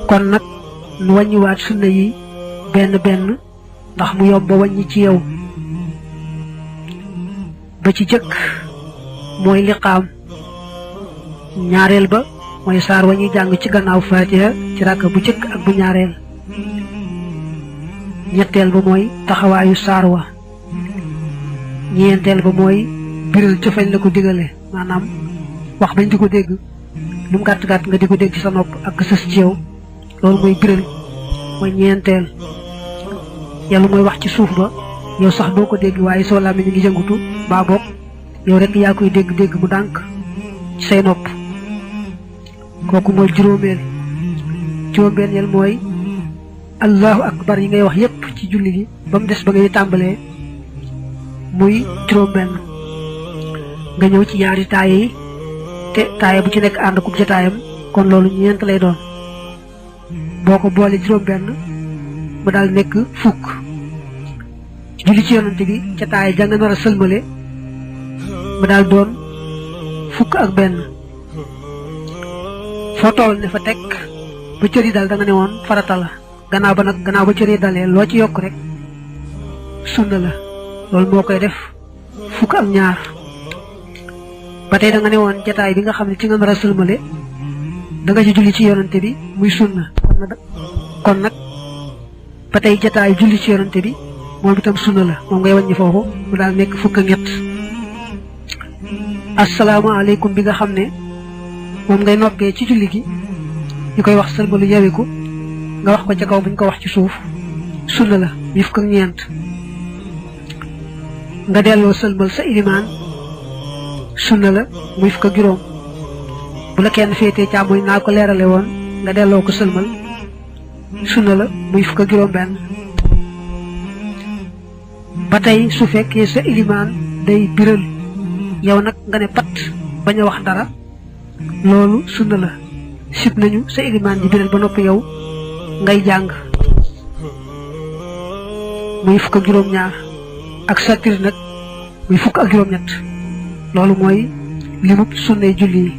kon nag nu wàññiwaat sunna yi benn benn ndax mu yomb ba wàññi ci yow. ba ci jëkk mooy liqaam, ñaareel ba mooy saar wa ñuy jàng ci gannaaw faatiha ci ràkka bu jëkk ak bu ñaareel, ñetteel ba mooy taxawaayu saar wa, ñeenteel ba mooy biral ca fañ la ko digale, maanaam wax bañ di ko dégg lu mu gàtt gàtt nga di ko dégg ci sa nopp ak sës ci yow, loolu mooy biral mooy ñeenteel. yàlla mooy wax ci suuf ba yow sax doo ko dégg waaye soo làmmiñ mi ngi yëngutu baa boog yow rek yaa koy dégg-dégg mu dànk ci say nopp, kooku mooy juróomeel. juróom-benneel mooy allahu akbar yi ngay wax yépp ci julli gi ba mu des ba ngay tàmbalee muy juróom-benn. nga ñëw ci ñaari taaye yi te taaye bu ci nekk ànd ku jotaayam, kon loolu ñeent lay doon. boo ko boole juróom-benn mu daal nekk fukk. julli ci yonante bi ca taaye ja nga nar a sëlmale mu daal doon fukk ak benn. foo toll ne fa teg ba cër yi dal da nga ne woon farata la, gannaaw ba cër yi dalee loo ci yokk rek sunna la, loolu moo koy def fukk ak ñaar. ba tey da nga ne woon jataay bi nga xam ne ci nga nar a sëlmale da nga ci julli ci yonante bi muy sunna, kon nag ba tey jataay julli ci yonante bi moom itam sunna la, moom ngay wàññi foofu mu daal nekk fukk ak ñett. asalaamaaleykum bi nga xam ne moom ngay noppee ci julli gi ñu koy wax sëlmalu yawiku, nga wax ko ca kaw buñ ko wax ci suuf, sunna la muy fukk ak ñeent. nga delloo sëlmal sa ilimaan, sunna la muy fukk ak juróom. bu la kenn féetee càmmoñ naa ko leerale woon nga delloo ko sëlmal, sunna la muy fukk ak juróom benn. ba tey su fekkee sa ilimaan day biral yow nag nga ne pat bañ a wax dara, loolu sunna la, sib nañu sa ilimaan di biral ba noppi yow ngay jàng, muy fukk ak juróom ñaar. ak sattir nag muy fukk ak juróom ñett, loolu mooy limub sunnay julli yi.